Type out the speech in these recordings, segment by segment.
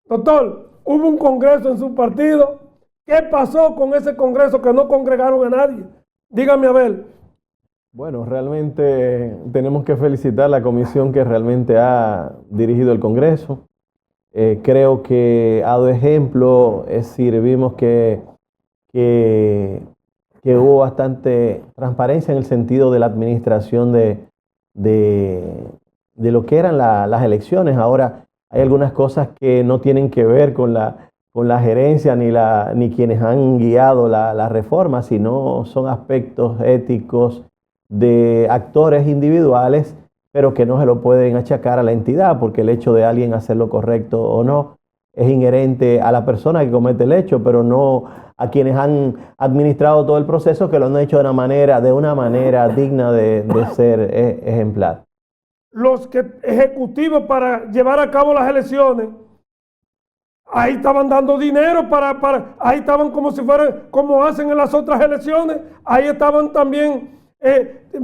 Doctor, hubo un congreso en su partido. ¿Qué pasó con ese congreso que no congregaron a nadie? Dígame a ver. Bueno, realmente tenemos que felicitar a la comisión que realmente ha dirigido el Congreso. Creo que ha dado ejemplo, es decir, vimos que, que hubo bastante transparencia en el sentido de la administración de, de lo que eran las elecciones. Ahora hay algunas cosas que no tienen que ver con la gerencia ni quienes han guiado la reforma, sino son aspectos éticos de actores individuales, pero que no se lo pueden achacar a la entidad, porque el hecho de alguien hacer lo correcto o no es inherente a la persona que comete el hecho, pero no a quienes han administrado todo el proceso, que lo han hecho de una manera digna de ser ejemplar. Los ejecutivos para llevar a cabo las elecciones, ahí estaban dando dinero ahí estaban como si fueran, como hacen en las otras elecciones, ahí estaban también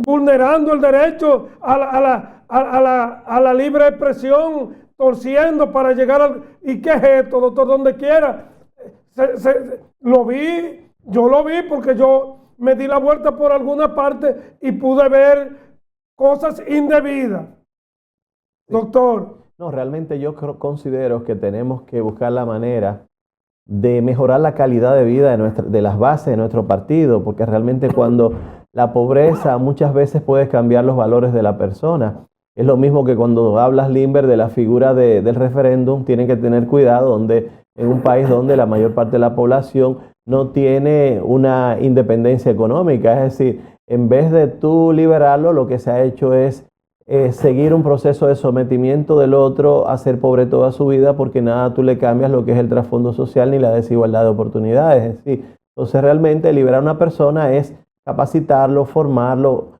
vulnerando el derecho a la libre expresión, torciendo para llegar al... ¿Y qué es esto, doctor? Donde quiera. Lo vi, yo lo vi porque yo me di la vuelta por alguna parte y pude ver cosas indebidas. Doctor. No, realmente yo considero que tenemos que buscar la manera de mejorar la calidad de vida de las bases de nuestro partido, porque realmente cuando la pobreza muchas veces puede cambiar los valores de la persona. Es lo mismo que cuando hablas, Limber, de la figura del referéndum, tienen que tener cuidado en un país donde la mayor parte de la población no tiene una independencia económica. Es decir, en vez de tú liberarlo, lo que se ha hecho es seguir un proceso de sometimiento del otro a ser pobre toda su vida, porque nada tú le cambias lo que es el trasfondo social ni la desigualdad de oportunidades. Es decir, entonces realmente liberar a una persona es capacitarlo, formarlo,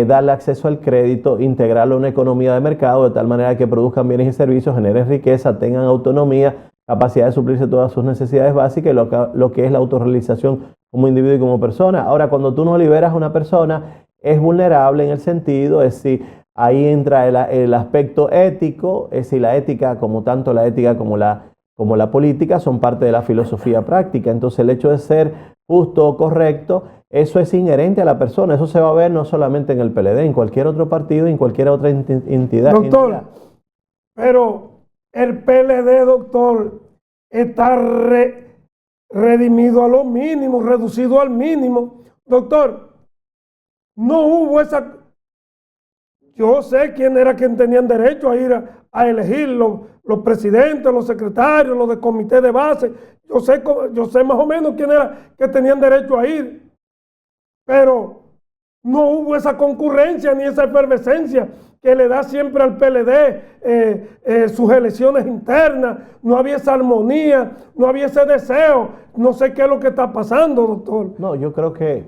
darle acceso al crédito, integrarlo a una economía de mercado de tal manera que produzcan bienes y servicios, generen riqueza, tengan autonomía, capacidad de suplirse todas sus necesidades básicas y lo que es la autorrealización como individuo y como persona. Ahora, cuando tú no liberas a una persona, es vulnerable en el sentido, es decir, ahí entra el aspecto ético, es decir, la ética, como tanto la ética como la política, son parte de la filosofía práctica. Entonces, el hecho de ser justo o correcto, eso es inherente a la persona. Eso se va a ver no solamente en el PLD, en cualquier otro partido, en cualquier otra entidad. Doctor, pero el PLD, doctor, está redimido a lo mínimo, reducido al mínimo. Doctor, no hubo esa... Yo sé quién era quien tenían derecho a ir a elegir los presidentes, los secretarios, los de comité de base. Yo sé más o menos quién era que tenían derecho a ir. Pero no hubo esa concurrencia ni esa efervescencia que le da siempre al PLD sus elecciones internas. No había esa armonía, no había ese deseo. No sé qué es lo que está pasando, doctor. No, yo creo que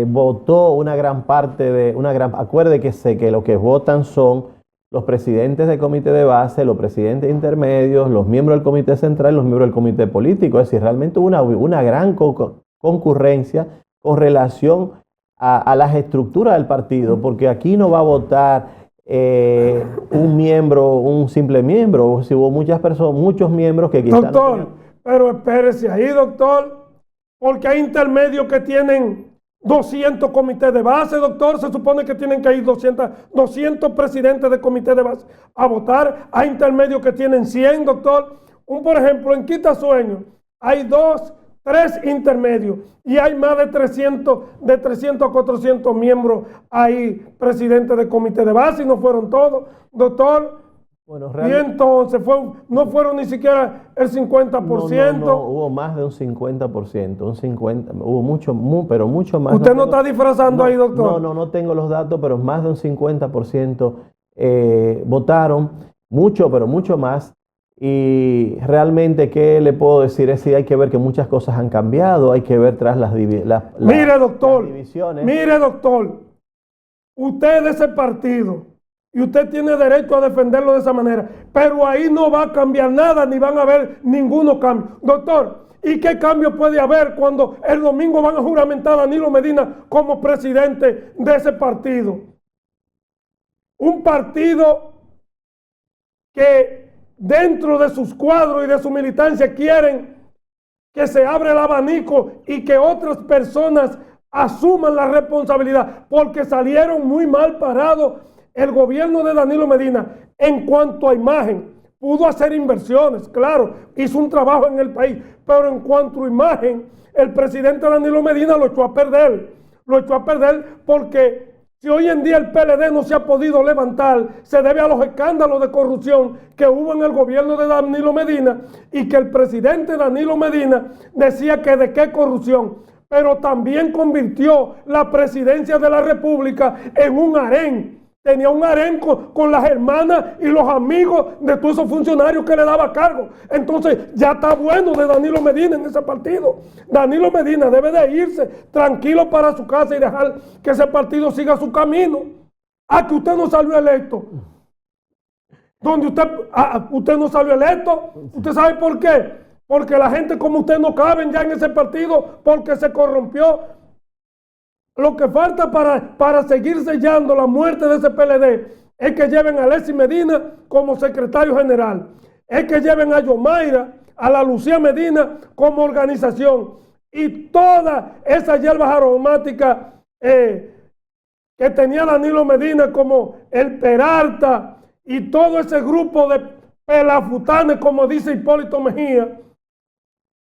votó una gran parte acuerde que lo que votan son los presidentes del comité de base, los presidentes intermedios, los miembros del comité central y los miembros del comité político. Es decir, realmente hubo una gran concurrencia con relación a las estructuras del partido, porque aquí no va a votar un simple miembro. Si hubo muchas personas, muchos miembros que quizás... Doctor, pero espérese ahí, doctor, porque hay intermedios que tienen 200 comités de base, doctor. Se supone que tienen que ir 200 presidentes de comité de base a votar. Hay intermedios que tienen 100, doctor. Por ejemplo, en Quitasueño hay 3 intermedios y hay más de 300 a 400 miembros ahí, presidentes de comité de base, y no fueron todos, doctor. Bueno, y entonces no fueron ni siquiera el 50%. No, hubo más de un 50%, hubo pero mucho más. ¿Usted no está disfrazando ahí, doctor? No tengo los datos, pero más de un 50% votaron, pero mucho más. Y realmente, ¿qué le puedo decir? Es decir, hay que ver que muchas cosas han cambiado, hay que ver tras las divisiones. Mire, doctor, usted es de ese partido y usted tiene derecho a defenderlo de esa manera, pero ahí no va a cambiar nada, ni van a haber ninguno cambio. Doctor, ¿y qué cambio puede haber cuando el domingo van a juramentar a Danilo Medina como presidente de ese partido? Un partido que dentro de sus cuadros y de su militancia quieren que se abra el abanico y que otras personas asuman la responsabilidad, porque salieron muy mal parados. El gobierno de Danilo Medina, en cuanto a imagen, pudo hacer inversiones, claro, hizo un trabajo en el país, pero en cuanto a imagen, el presidente Danilo Medina lo echó a perder. Lo echó a perder porque si hoy en día el PLD no se ha podido levantar, se debe a los escándalos de corrupción que hubo en el gobierno de Danilo Medina, y que el presidente Danilo Medina decía que de qué corrupción, pero también convirtió la presidencia de la República en un harén. Tenía un harén con las hermanas y los amigos de todos esos funcionarios que le daba cargo. Entonces ya está bueno de Danilo Medina en ese partido. Danilo Medina debe de irse tranquilo para su casa y dejar que ese partido siga su camino. Que usted no salió electo. Donde usted no salió electo, ¿usted sabe por qué? Porque la gente como usted no caben ya en ese partido porque se corrompió. Lo que falta para seguir sellando la muerte de ese PLD es que lleven a Alexis Medina como secretario general, es que lleven a Yomaira, a la Lucía Medina como organización, y todas esas hierbas aromáticas que tenía Danilo Medina, como el Peralta y todo ese grupo de pelafutanes, como dice Hipólito Mejía,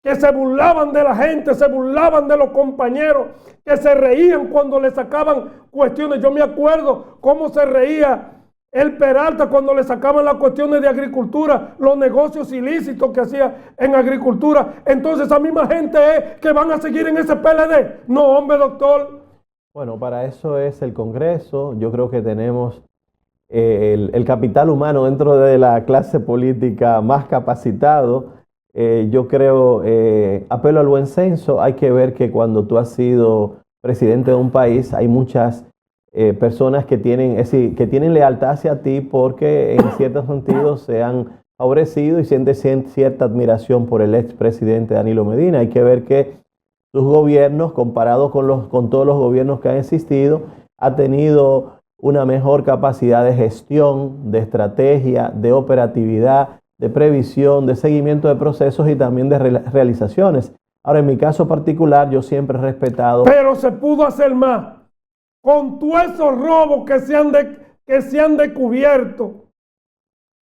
que se burlaban de la gente, se burlaban de los compañeros, que se reían cuando le sacaban cuestiones. Yo me acuerdo cómo se reía el Peralta cuando le sacaban las cuestiones de agricultura, los negocios ilícitos que hacía en agricultura. Entonces, esa misma gente es que van a seguir en ese PLD. No, hombre, doctor. Bueno, para eso es el Congreso. Yo creo que tenemos el capital humano dentro de la clase política más capacitado. Yo creo, apelo al buen senso. Hay que ver que cuando tú has sido presidente de un país, hay muchas personas que tienen lealtad hacia ti porque en ciertos sentidos se han favorecido y sienten cierta admiración por el expresidente Danilo Medina. Hay que ver que sus gobiernos, comparados con todos los gobiernos que han existido, ha tenido una mejor capacidad de gestión, de estrategia, de operatividad, de previsión, de seguimiento de procesos y también de realizaciones. Ahora, en mi caso particular, yo siempre he respetado... Pero se pudo hacer más. Con todos esos robos que se han descubierto,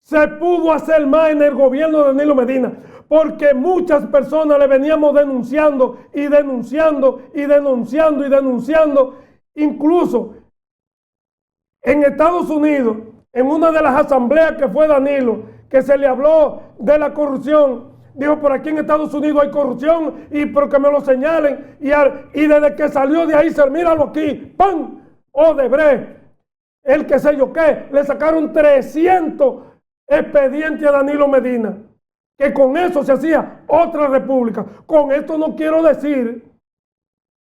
se pudo hacer más en el gobierno de Danilo Medina, porque muchas personas le veníamos denunciando y denunciando y denunciando y denunciando. Incluso en Estados Unidos, en una de las asambleas que fue Danilo, que se le habló de la corrupción, dijo: por aquí en Estados Unidos hay corrupción, y porque me lo señalen, y desde que salió de ahí, míralo aquí, ¡pam! Odebrecht, el que sé yo qué, le sacaron 300 expedientes a Danilo Medina, que con eso se hacía otra república. Con esto no quiero decir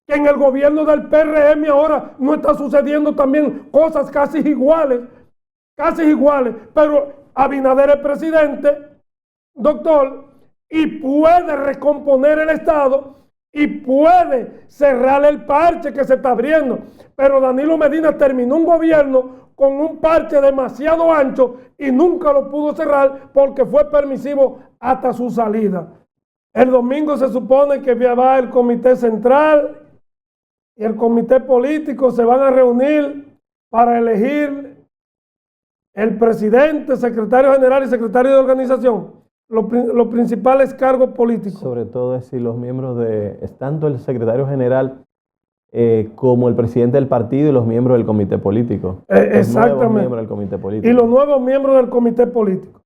que en el gobierno del PRM ahora no está sucediendo también cosas casi iguales, pero Abinader es presidente, doctor, y puede recomponer el Estado y puede cerrar el parche que se está abriendo. Pero Danilo Medina terminó un gobierno con un parche demasiado ancho y nunca lo pudo cerrar porque fue permisivo hasta su salida. El domingo se supone que va el comité central y el comité político, se van a reunir para elegir el presidente, secretario general y secretario de organización, los principales cargos políticos. Sobre todo es si los miembros tanto el secretario general como el presidente del partido y los miembros del comité político. Exactamente. Los nuevos miembros del comité político. Y los nuevos miembros del comité político.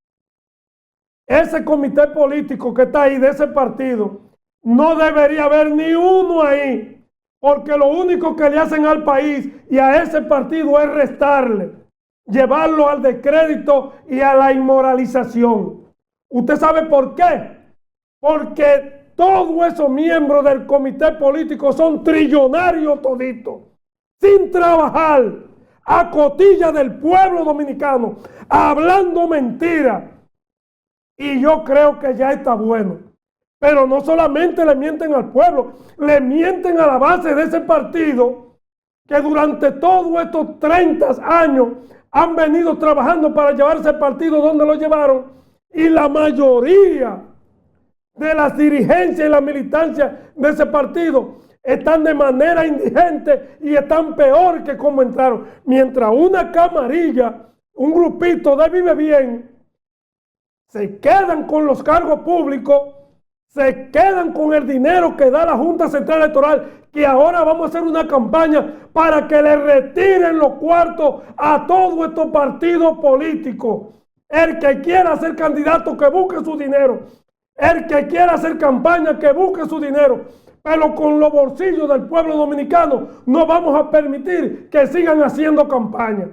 Ese comité político que está ahí de ese partido, no debería haber ni uno ahí, porque lo único que le hacen al país y a ese partido es restarle, llevarlo al descrédito y a la inmoralización. ¿Usted sabe por qué? Porque todos esos miembros del comité político son trillonarios toditos, sin trabajar, a cotilla del pueblo dominicano, hablando mentiras. Y yo creo que ya está bueno. Pero no solamente le mienten al pueblo, le mienten a la base de ese partido que durante todos estos 30 años han venido trabajando para llevar ese partido donde lo llevaron, Y la mayoría de las dirigencias y la militancia de ese partido están de manera indigente y están peor que como entraron. Mientras una camarilla, un grupito de Vive Bien, se quedan con los cargos públicos, se quedan con el dinero que da la Junta Central Electoral, que ahora vamos a hacer una campaña para que le retiren los cuartos a todos estos partidos políticos. El que quiera ser candidato, que busque su dinero. El que quiera hacer campaña, que busque su dinero. Pero con los bolsillos del pueblo dominicano no vamos a permitir que sigan haciendo campaña.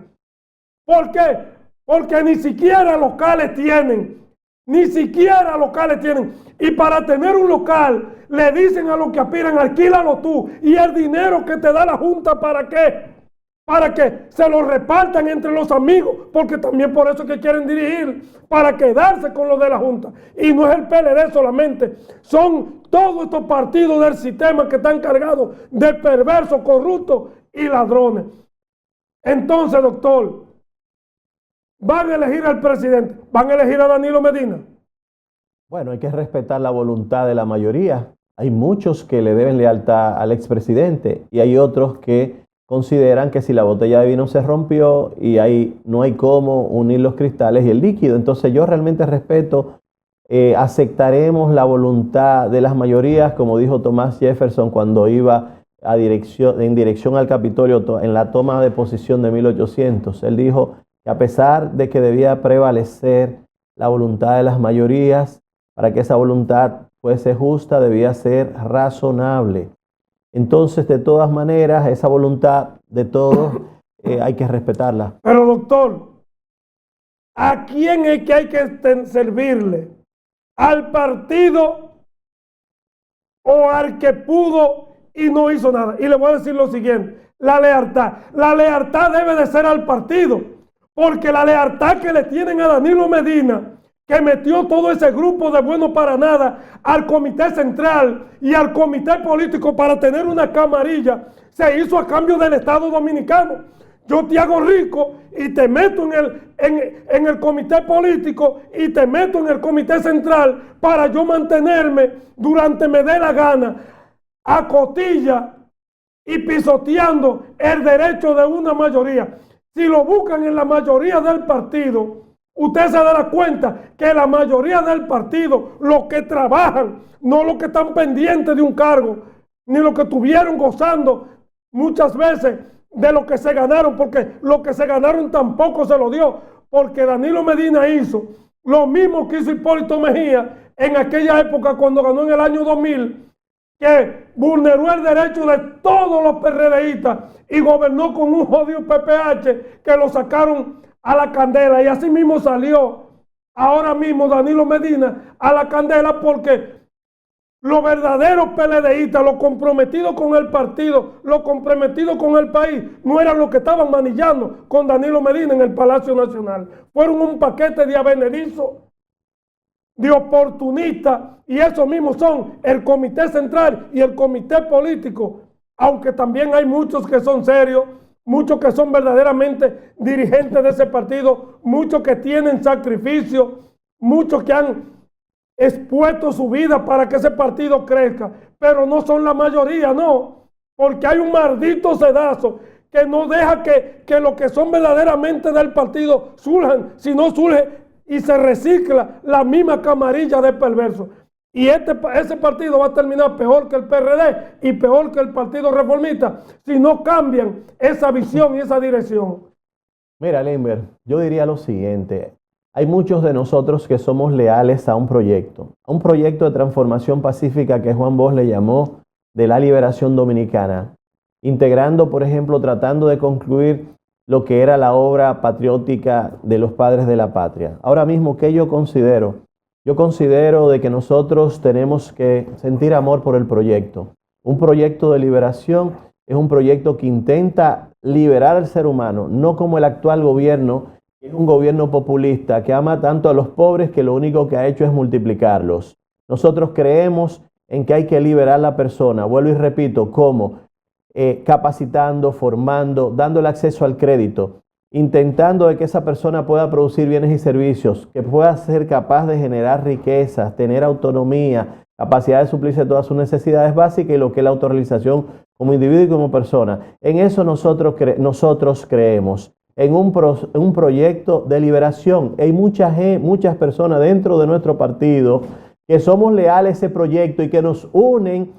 ¿Por qué? Porque ni siquiera locales tienen. Ni siquiera locales tienen. Y para tener un local, le dicen a los que aspiran, alquílalo tú. Y el dinero que te da la Junta, ¿para qué? Para que se lo repartan entre los amigos, porque también por eso que quieren dirigir, para quedarse con lo de la Junta. Y no es el PLD solamente, son todos estos partidos del sistema que están cargados de perversos, corruptos y ladrones. Entonces, doctor, ¿van a elegir al presidente? ¿Van a elegir a Danilo Medina? Bueno, hay que respetar la voluntad de la mayoría. Hay muchos que le deben lealtad al expresidente y hay otros que consideran que si la botella de vino se rompió y ahí no hay cómo unir los cristales y el líquido. Entonces yo realmente respeto, aceptaremos la voluntad de las mayorías, como dijo Thomas Jefferson cuando iba en dirección al Capitolio en la toma de posición de 1800. Él dijo que a pesar de que debía prevalecer la voluntad de las mayorías, para que esa voluntad fuese justa, debía ser razonable. Entonces, de todas maneras, esa voluntad de todos hay que respetarla. Pero, doctor, ¿a quién es que hay que servirle? ¿Al partido o al que pudo y no hizo nada? Y le voy a decir lo siguiente, la lealtad. La lealtad debe de ser al partido, porque la lealtad que le tienen a Danilo Medina, que metió todo ese grupo de bueno para nada al comité central y al comité político para tener una camarilla, se hizo a cambio del Estado Dominicano. Yo te hago rico y te meto en el comité político y te meto en el comité central para yo mantenerme durante me dé la gana a cotilla y pisoteando el derecho de una mayoría. Si lo buscan en la mayoría del partido, usted se dará cuenta que la mayoría del partido, los que trabajan, no los que están pendientes de un cargo, ni los que estuvieron gozando muchas veces de lo que se ganaron, porque lo que se ganaron tampoco se lo dio, porque Danilo Medina hizo lo mismo que hizo Hipólito Mejía en aquella época cuando ganó en el año 2000, que vulneró el derecho de todos los PRDistas y gobernó con un jodido PPH que lo sacaron a la candela, y así mismo salió ahora mismo Danilo Medina a la candela, porque los verdaderos PLDistas, los comprometidos con el partido, los comprometidos con el país, no eran los que estaban manillando con Danilo Medina en el Palacio Nacional. Fueron un paquete de avenedizos, de oportunistas, y esos mismos son el comité central y el comité político, aunque también hay muchos que son serios, muchos que son verdaderamente dirigentes de ese partido, muchos que tienen sacrificio, muchos que han expuesto su vida para que ese partido crezca, pero no son la mayoría, no, porque hay un maldito sedazo que no deja que los que son verdaderamente del partido surjan, si no surge y se recicla la misma camarilla de perversos. Y ese partido va a terminar peor que el PRD y peor que el Partido Reformista si no cambian esa visión y esa dirección. Mira, Limber, yo diría lo siguiente. Hay muchos de nosotros que somos leales a un proyecto de transformación pacífica que Juan Bosch le llamó de la liberación dominicana, integrando, por ejemplo, tratando de concluir lo que era la obra patriótica de los padres de la patria. Ahora mismo, ¿qué yo considero? Yo considero de que nosotros tenemos que sentir amor por el proyecto. Un proyecto de liberación es un proyecto que intenta liberar al ser humano, no como el actual gobierno, que es un gobierno populista que ama tanto a los pobres que lo único que ha hecho es multiplicarlos. Nosotros creemos en que hay que liberar a la persona, vuelvo y repito, ¿cómo? Capacitando, formando, dándole acceso al crédito. intentando de que esa persona pueda producir bienes y servicios, que pueda ser capaz de generar riquezas, tener autonomía, capacidad de suplirse todas sus necesidades básicas y lo que es la autorrealización como individuo y como persona. En eso nosotros creemos, en un proyecto de liberación. Hay muchas personas dentro de nuestro partido que somos leales a ese proyecto y que nos unen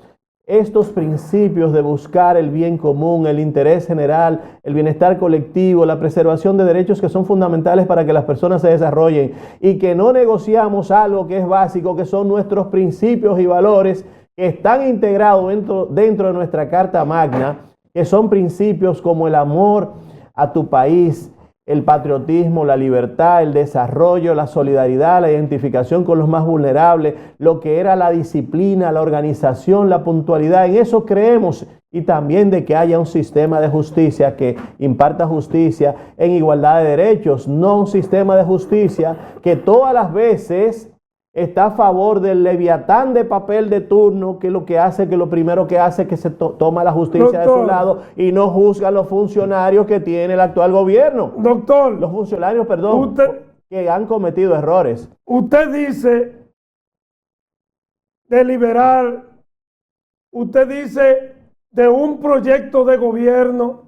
estos principios de buscar el bien común, el interés general, el bienestar colectivo, la preservación de derechos que son fundamentales para que las personas se desarrollen y que no negociamos algo que es básico, que son nuestros principios y valores que están integrados dentro de nuestra Carta Magna, que son principios como el amor a tu país, el patriotismo, la libertad, el desarrollo, la solidaridad, la identificación con los más vulnerables, lo que era la disciplina, la organización, la puntualidad. En eso creemos, y también de que haya un sistema de justicia que imparta justicia en igualdad de derechos, no un sistema de justicia que todas las veces está a favor del leviatán de papel de turno, que lo primero que hace es que se toma la justicia de su lado y no juzga a los funcionarios que tiene el actual gobierno. Doctor, los funcionarios, que han cometido errores. Usted dice de liberar, usted dice de un proyecto de gobierno,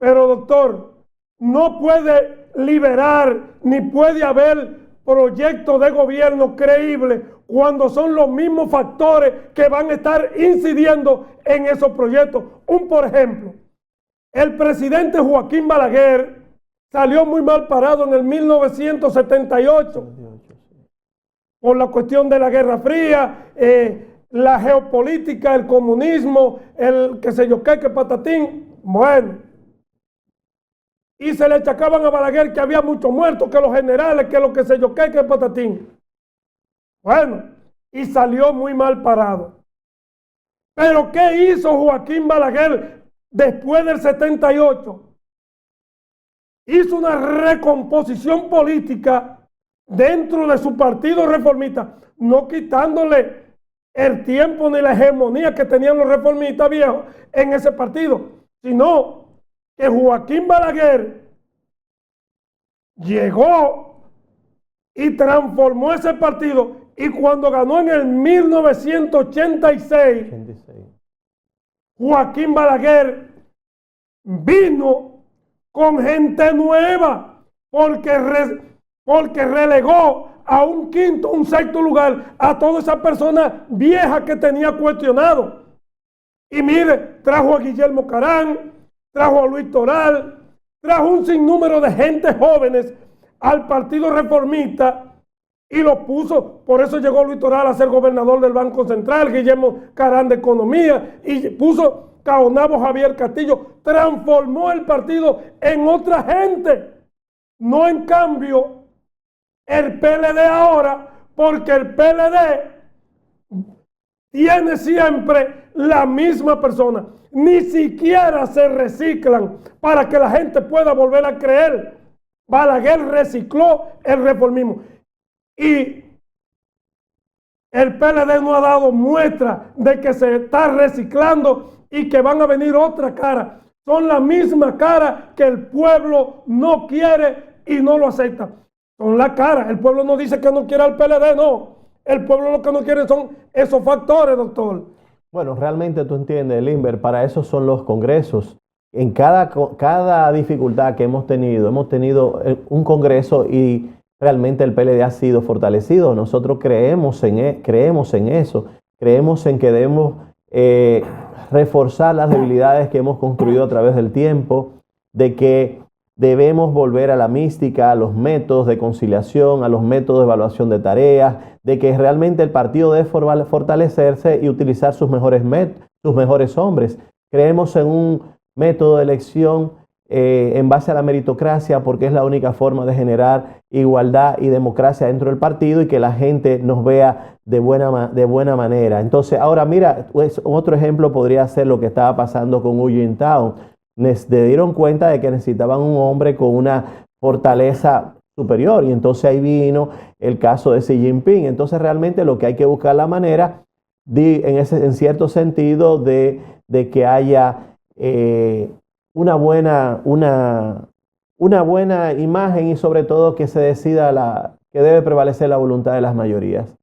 pero doctor, no puede liberar ni puede haber proyectos de gobierno creíbles cuando son los mismos factores que van a estar incidiendo en esos proyectos. Por ejemplo, el presidente Joaquín Balaguer salió muy mal parado en el 1978 por la cuestión de la Guerra Fría, la geopolítica, el comunismo, el qué sé yo qué, que patatín. Bueno, y se le achacaban a Balaguer que había muchos muertos, que los generales, que lo que sé yo qué, que patatín. Bueno, y salió muy mal parado. Pero ¿qué hizo Joaquín Balaguer después del 78? Hizo una recomposición política dentro de su partido reformista, no quitándole el tiempo ni la hegemonía que tenían los reformistas viejos en ese partido, sino que Joaquín Balaguer llegó y transformó ese partido, y cuando ganó en el 1986, Joaquín Balaguer vino con gente nueva porque relegó a un quinto, un sexto lugar a toda esa persona vieja que tenía cuestionado. Y mire, trajo a Guillermo Carán, trajo a Luis Toral, trajo un sinnúmero de gente jóvenes al Partido Reformista y lo puso. Por eso llegó Luis Toral a ser gobernador del Banco Central, Guillermo Carán de Economía, y puso Caonabo Javier Castillo. Transformó el partido en otra gente. No en cambio el PLD ahora, porque el PLD tiene siempre la misma persona. Ni siquiera se reciclan para que la gente pueda volver a creer. Balaguer recicló el reformismo. Y el PLD no ha dado muestra de que se está reciclando y que van a venir otra cara. Son la misma cara que el pueblo no quiere y no lo acepta. Son la cara. El pueblo no dice que no quiere al PLD, no. El pueblo lo que no quiere son esos factores, doctor. Bueno, realmente tú entiendes, Limber, para eso son los congresos. En cada dificultad que hemos tenido un congreso y realmente el PLD ha sido fortalecido. Nosotros creemos en eso, creemos en que debemos reforzar las debilidades que hemos construido a través del tiempo, de que debemos volver a la mística, a los métodos de conciliación, a los métodos de evaluación de tareas, de que realmente el partido debe fortalecerse y utilizar sus mejores hombres. Creemos en un método de elección en base a la meritocracia, porque es la única forma de generar igualdad y democracia dentro del partido y que la gente nos vea de buena manera. Entonces, ahora mira, pues, otro ejemplo podría ser lo que estaba pasando con Eugene Town. Se dieron cuenta de que necesitaban un hombre con una fortaleza superior, y entonces ahí vino el caso de Xi Jinping. Entonces realmente lo que hay que buscar la manera en cierto sentido de que haya una una buena imagen y sobre todo que se decida que debe prevalecer la voluntad de las mayorías.